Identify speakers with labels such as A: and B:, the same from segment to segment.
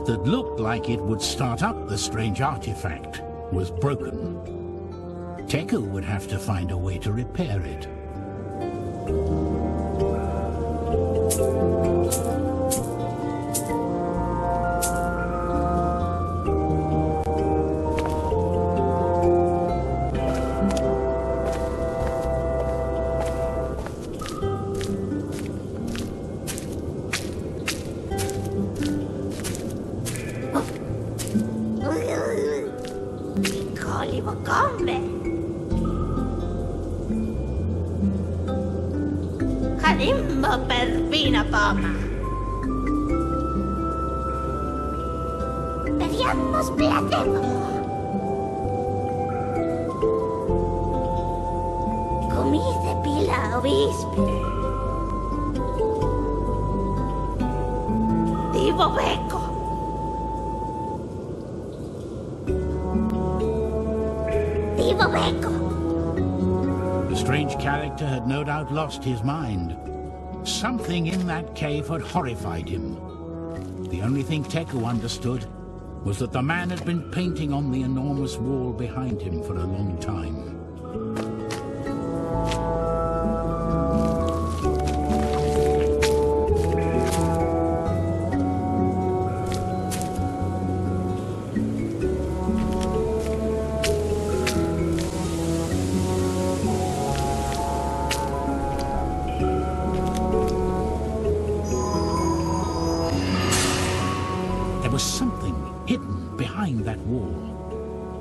A: That looked like it would start up the strange artifact was broken. Teku would have to find a way to repair it. The strange character had no doubt lost his mind. Something in that cave had horrified him. The only thing Teku understood was that the man had been painting on the enormous wall behind him for a long time.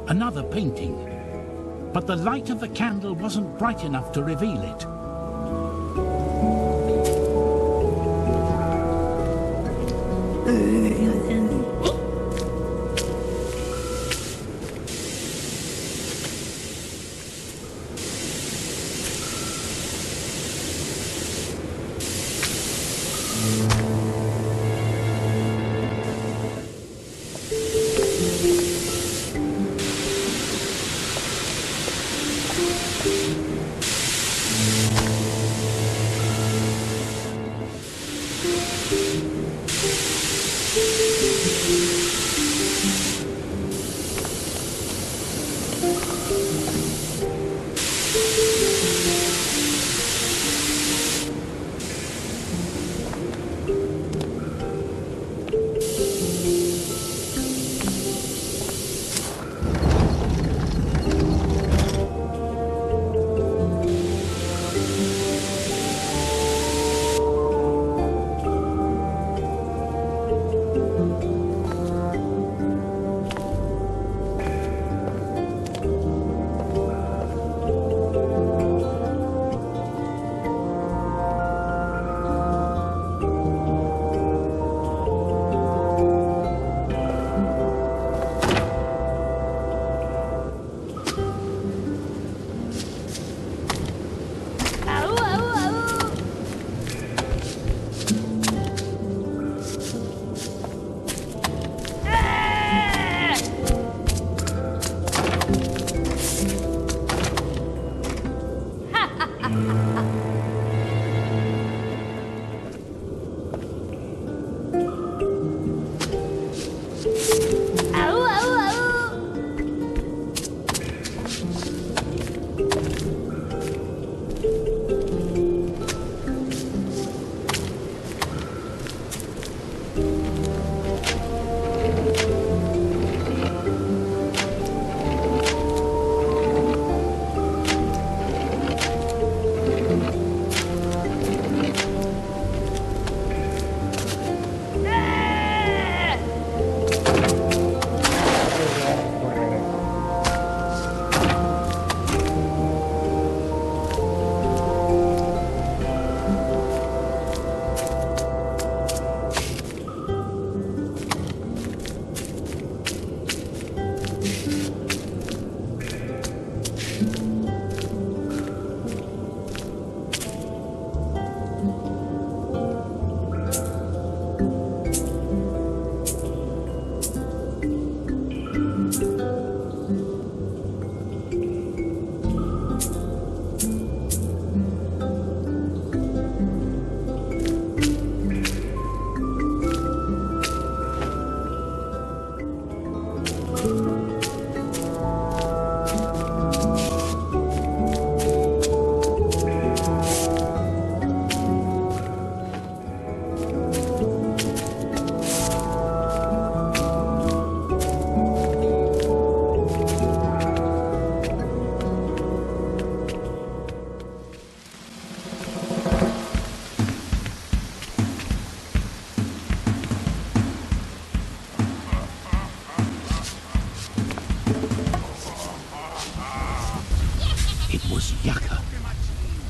A: Another painting, but the light of the candle wasn't bright enough to reveal it.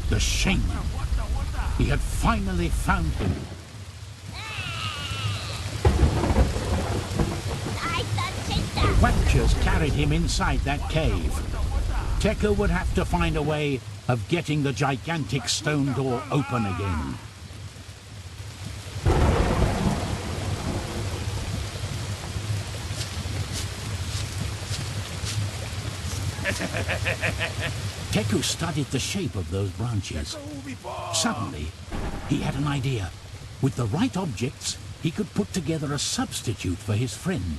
A: The shaman. He had finally found him. Quenchers carried him inside that cave. Tekka would have to find a way of getting the gigantic stone door open again. Teku studied the shape of those branches. Suddenly, he had an idea. With the right objects, he could put together a substitute for his friend.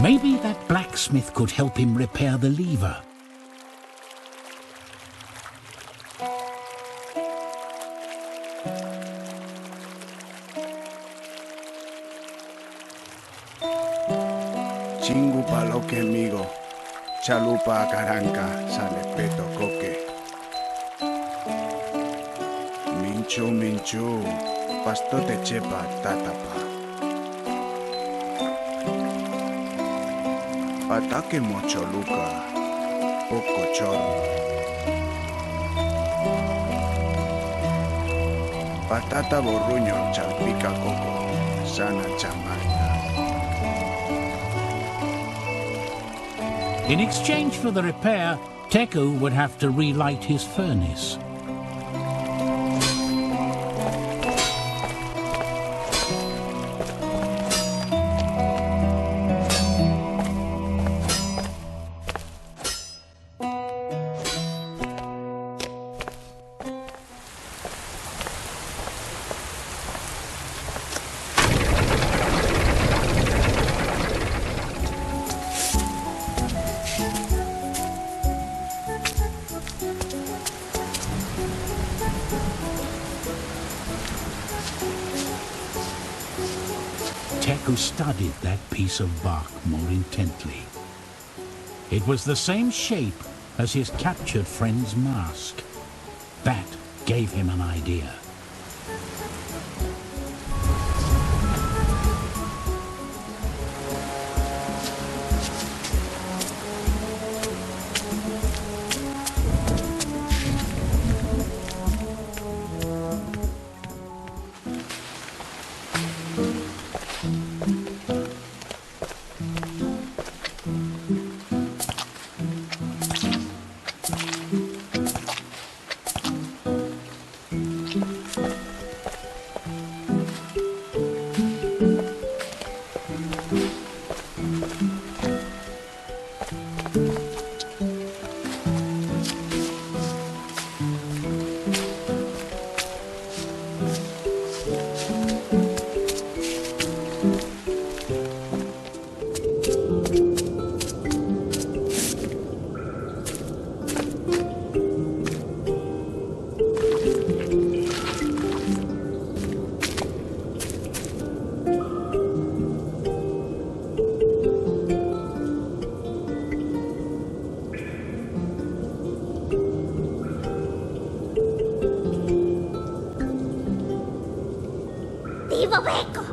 A: Maybe that blacksmith could help him repair the lever.
B: Chingu palo que amigo, chalupa caranca, sale peto coque. Minchu, minchu, pasto te chepa, tatapa. Ataque mocho luca, poco choro. Patata borruño, chalpica coco, sana chamarca.
A: In exchange for the repair, Teku would have to relight his furnace. Teku studied that piece of bark more intently. It was the same shape as his captured friend's mask. That gave him an idea.
C: babeco.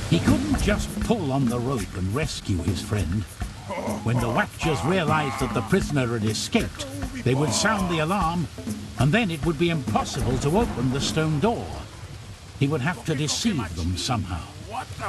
A: He couldn't just pull on the rope and rescue his friend. When the Watchers realized that the prisoner had escaped, they would sound the alarm, and then it would be impossible to open the stone door. He would have to deceive them somehow.
D: What the?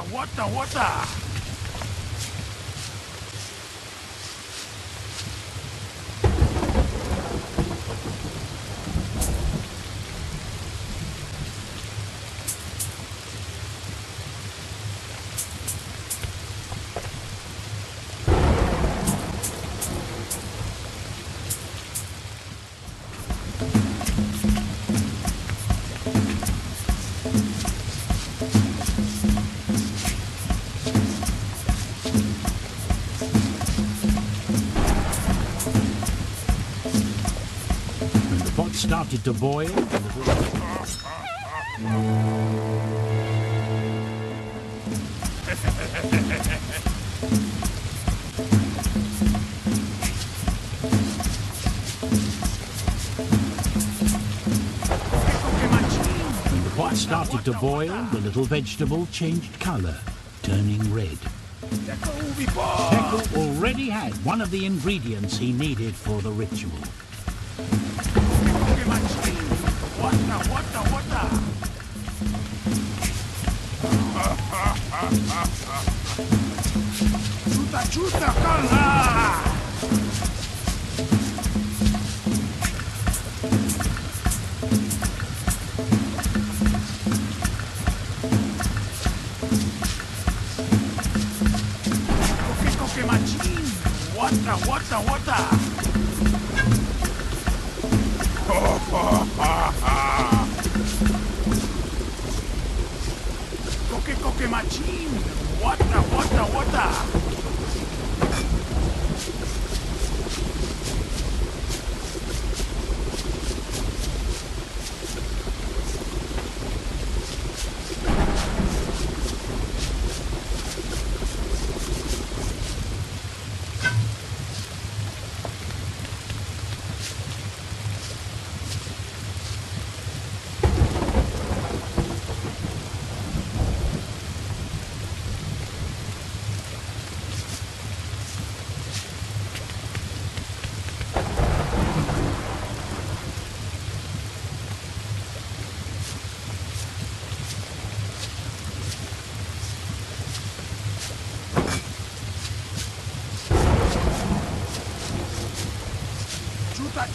A: When the pot started to boil, the little vegetable changed color, turning red. Teku already had one of the ingredients he needed for the ritual.
D: Chuta, kala! Wata! Koke machin! Wata!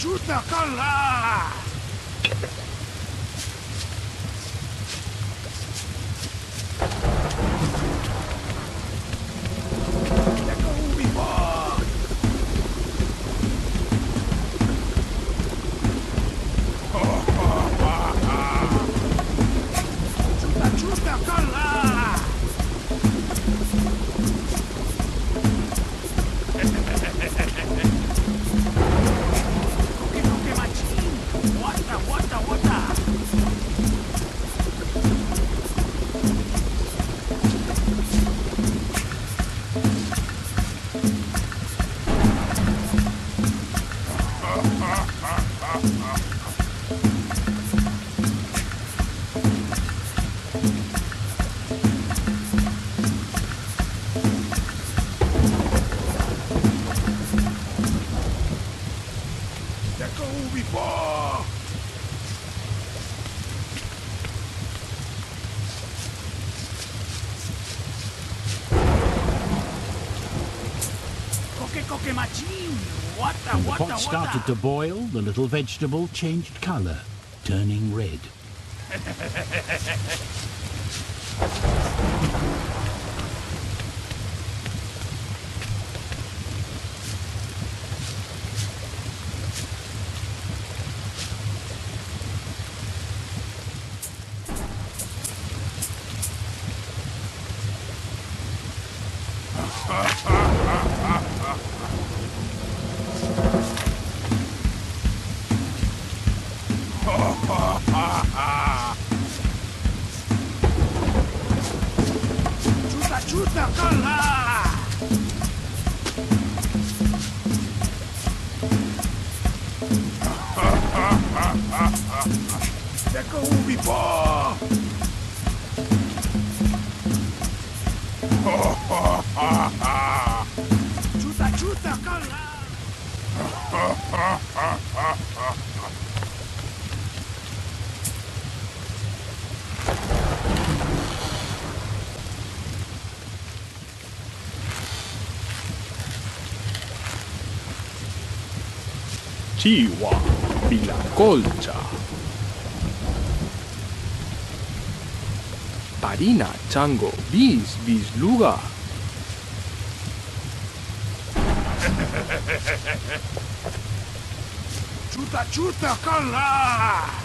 D: Chuta, kala! Chuta, kala!
A: When the pot started to boil, the little vegetable changed color, turning red.
D: Chuta, cola! Deco ubi po! Chuta, chuta, cola!
C: チーワビラコルチャパリナチャンゴビスビスルガ
D: Chuta, chuta, cola!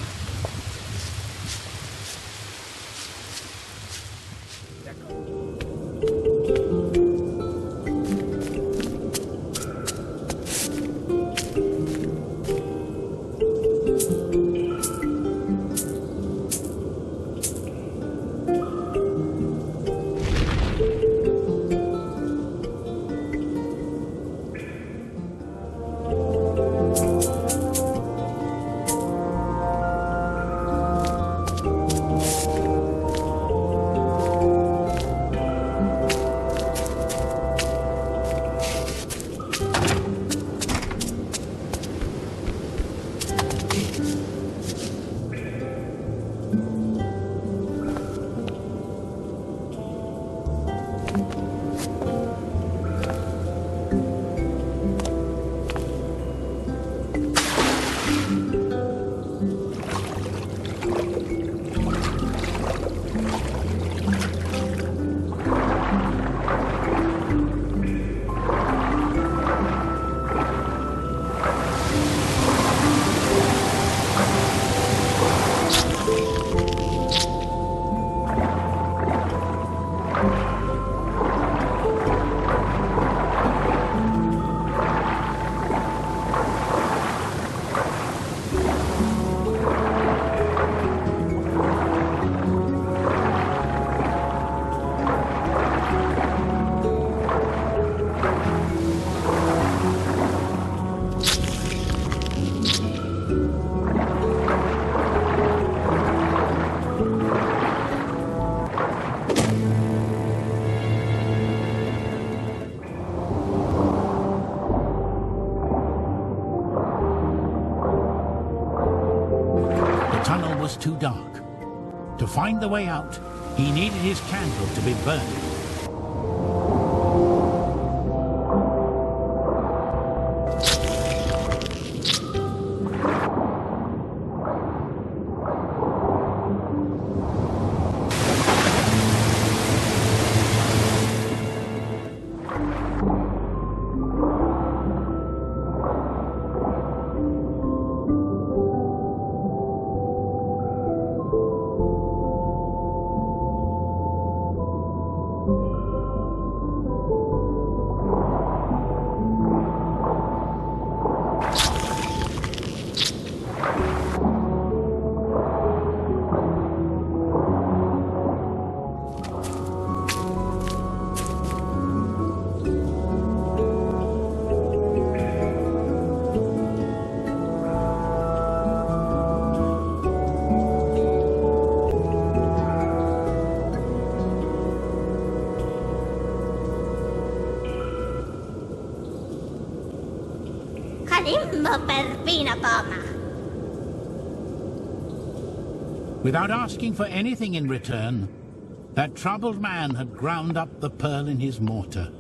A: Was too dark. To find the way out, he needed his candle to be burning. Without asking for anything in return, that troubled man had ground up the pearl in his mortar.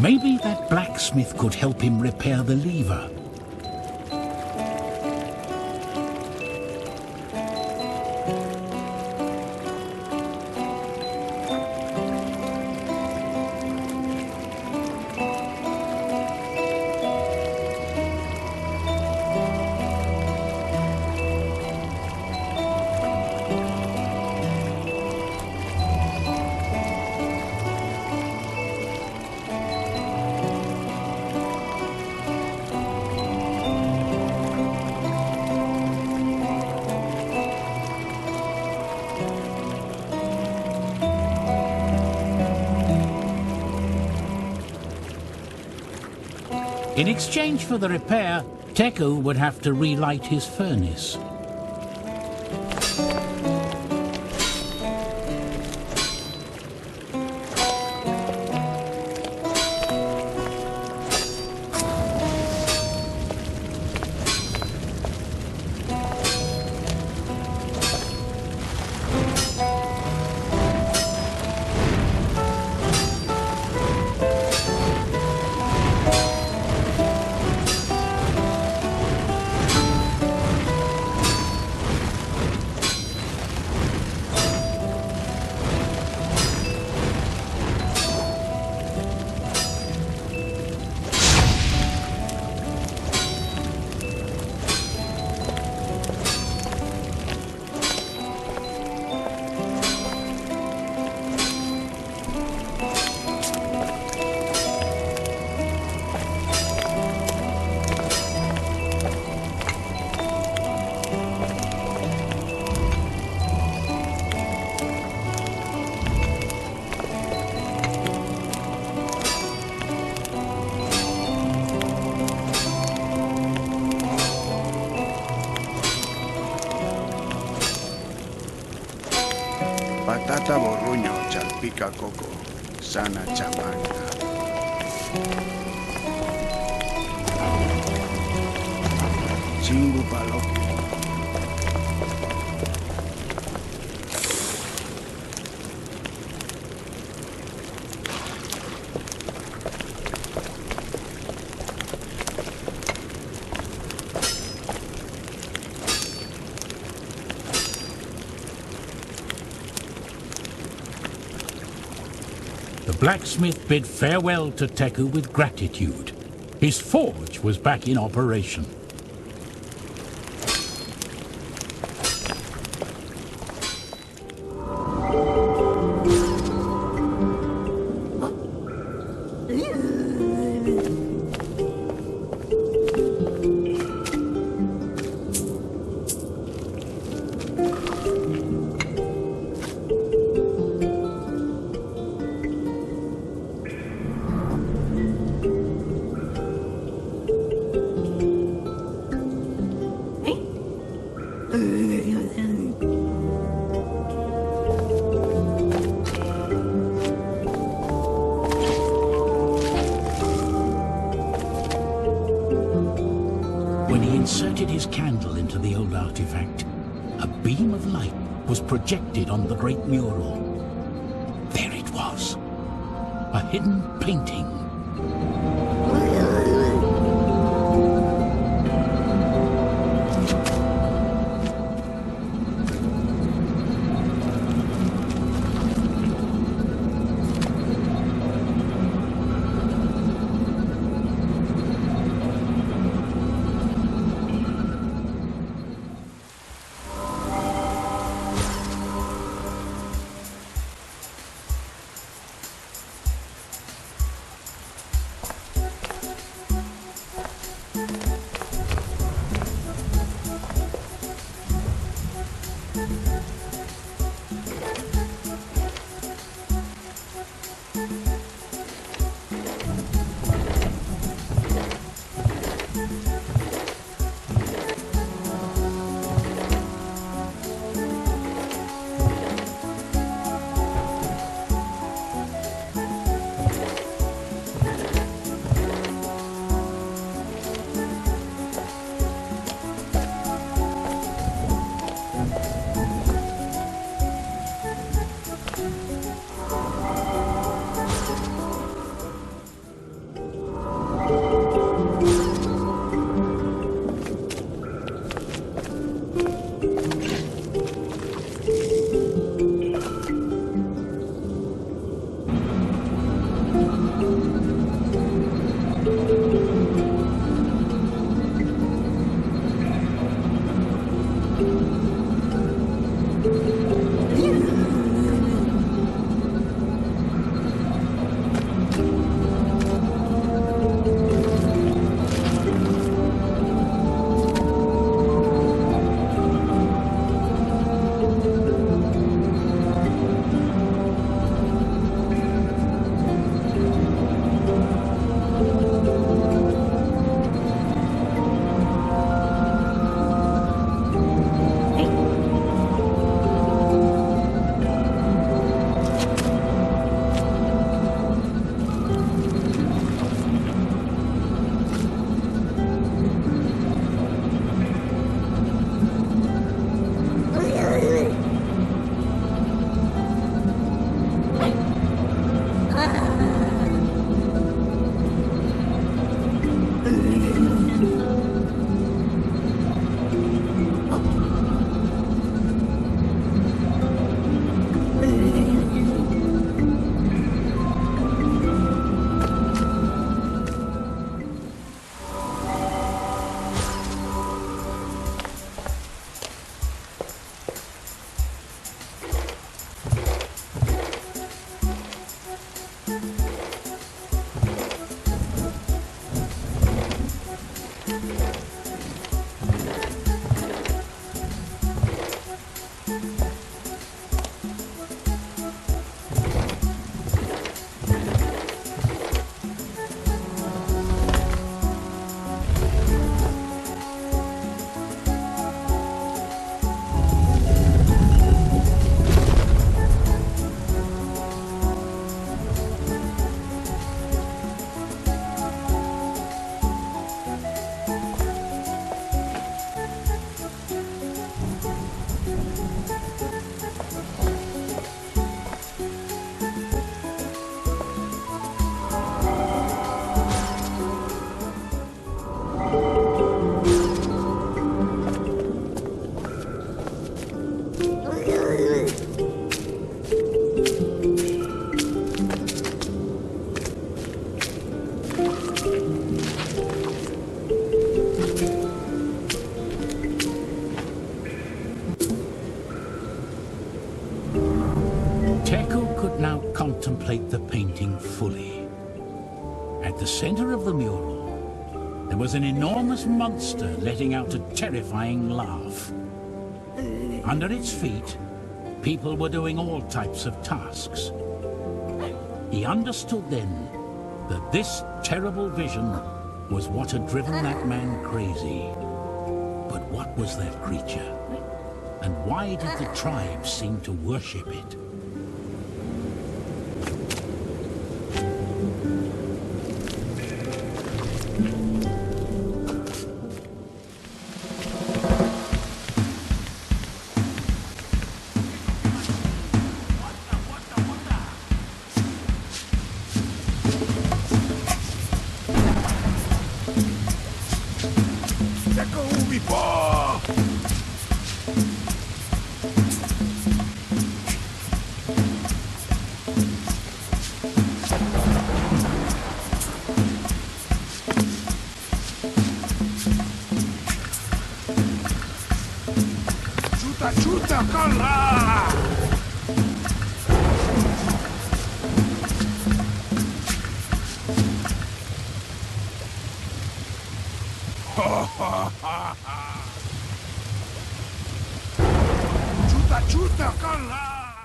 A: Maybe that blacksmith could help him repair the lever. In exchange for the repair, Teku would have to relight his furnace.
B: Patata borruño, chalpica coco, sana chamanga. Chingu paloque.
A: The blacksmith bid farewell to Teku with gratitude. His forge was back in operation. When he inserted his candle into the old artifact, a beam of light was projected on the great mural. There it was, a hidden painting. contemplate the painting fully. At the center of the mural, there was an enormous monster letting out a terrifying laugh. Under its feet, people were doing all types of tasks. He understood then that this terrible vision was what had driven that man crazy. But what was that creature? And why did the tribe seem to worship it?
D: Chuta con la! Chuta con la!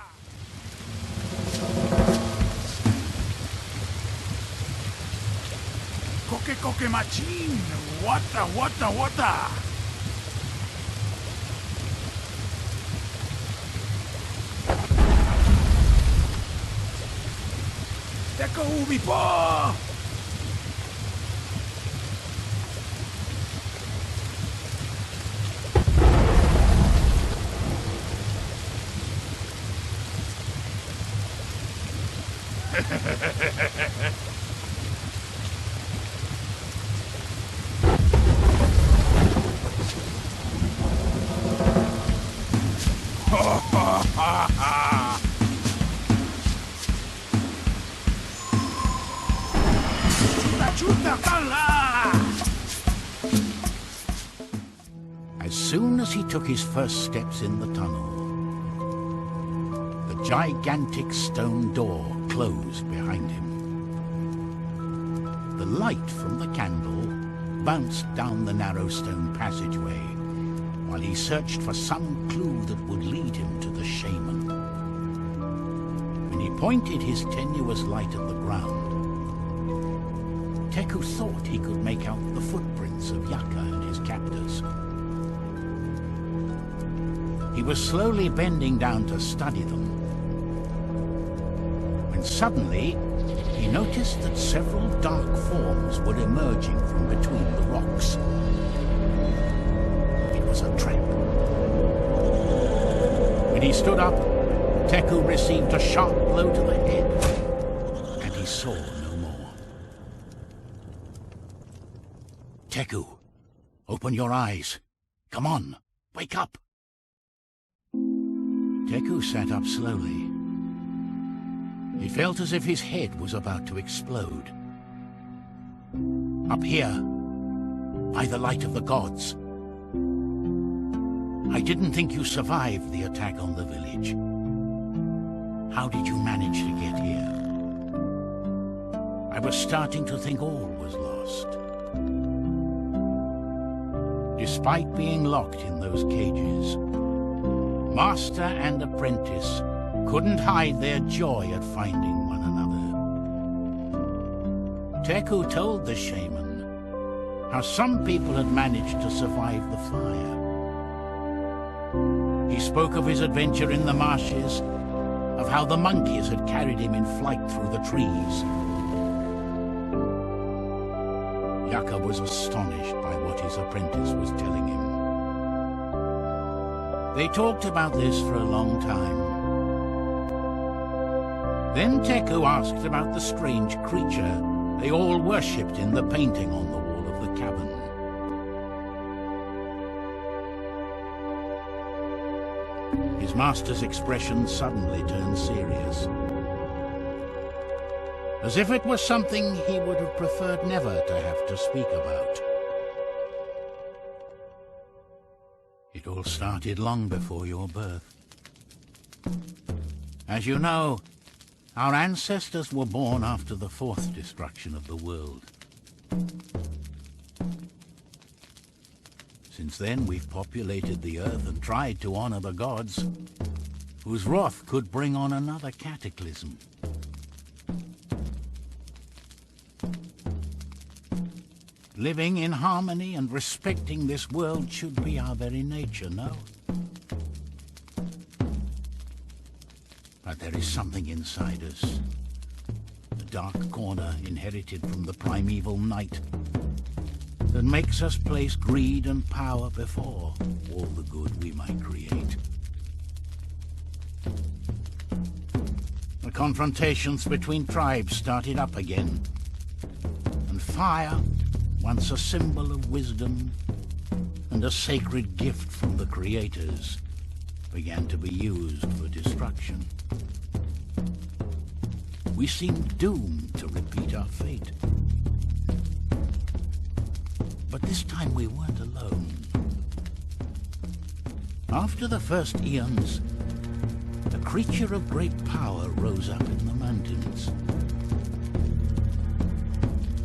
D: Coque machine! Wata! Teka ubi po!
A: As soon as he took his first steps in the tunnel, the gigantic stone door closed behind him. The light from the candle bounced down the narrow stone passageway while he searched for some clue that would lead him to the shaman. When he pointed his tenuous light at the ground, Teku thought he could make out the footprints of Yaka and his captors. He was slowly bending down to study them, when suddenly he noticed that several dark forms were emerging from between the rocks. It was a trap. When he stood up, Teku received a sharp blow to the head, and he saw no more. Teku, open your eyes. Come on, wake up. Teku sat up slowly. He felt as if his head was about to explode. Up here, by the light of the gods. I didn't think you survived the attack on the village. How did you manage to get here? I was starting to think all was lost. Despite being locked in those cages, master and apprentice couldn't hide their joy at finding one another. Teku told the shaman how some people had managed to survive the fire. He spoke of his adventure in the marshes, of how the monkeys had carried him in flight through the trees. Yaka was astonished by what his apprentice was telling him. They talked about this for a long time. Then Teku asked about the strange creature they all worshipped in the painting on the wall of the cabin. His master's expression suddenly turned serious, as if it was something he would have preferred never to have to speak about. It all started long before your birth. As you know, our ancestors were born after the fourth destruction of the world. Since then, we've populated the earth and tried to honor the gods, whose wrath could bring on another cataclysm. Living in harmony and respecting this world should be our very nature, no? But there is something inside us, a dark corner inherited from the primeval night, that makes us place greed and power before all the good we might create. The confrontations between tribes started up again, and fire, once a symbol of wisdom and a sacred gift from the creators, began to be used for destruction. We seemed doomed to repeat our fate. But this time we weren't alone. After the first eons, a creature of great power rose up in the mountains.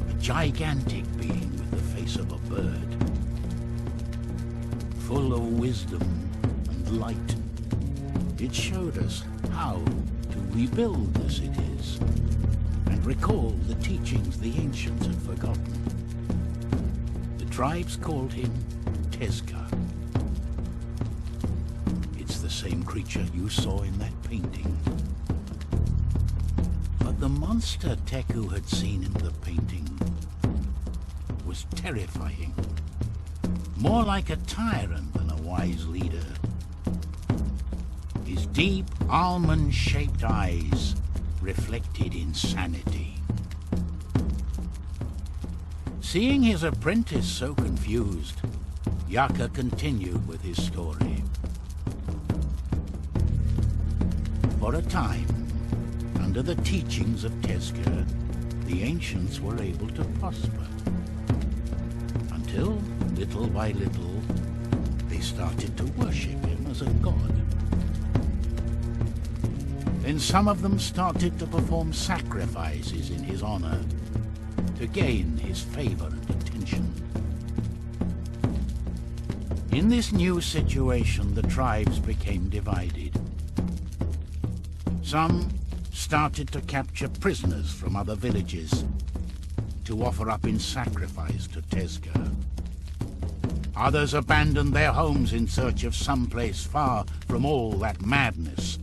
A: A gigantic being with the face of a bird, full of wisdom and light. It showed us how to rebuild the cities and recall the teachings the ancients had forgotten. The tribes called him Tezca. It's the same creature you saw in that painting. But the monster Teku had seen in the painting was terrifying. More like a tyrant than a wise leader. His deep, almond-shaped eyes reflected insanity. Seeing his apprentice so confused, Yaka continued with his story. For a time, under the teachings of Tezca, the ancients were able to prosper. Until, little by little, they started to worship him as a god. Then some of them started to perform sacrifices in his honor to gain his favor and attention. In this new situation, the tribes became divided. Some started to capture prisoners from other villages to offer up in sacrifice to Tezca. Others abandoned their homes in search of some place far from all that madness.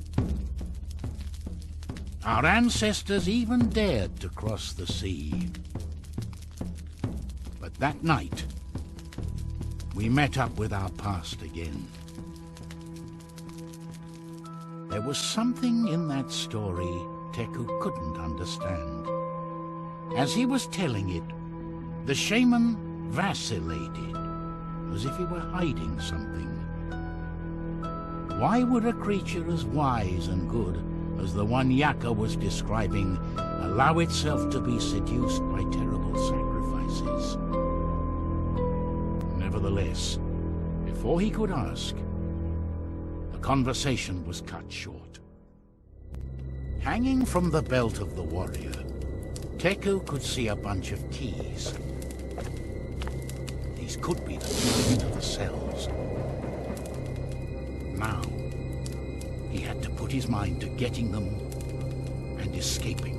A: Our ancestors even dared to cross the sea. But that night, we met up with our past again. There was something in that story Teku couldn't understand. As he was telling it, the shaman vacillated, as if he were hiding something. Why would a creature as wise and good as the one Yaka was describing allow itself to be seduced by terrible sacrifices? Nevertheless, before he could ask, the conversation was cut short. Hanging from the belt of the warrior, Teku could see a bunch of keys. These could be the keys to the cells. Now, he had to put his mind to getting them and escaping.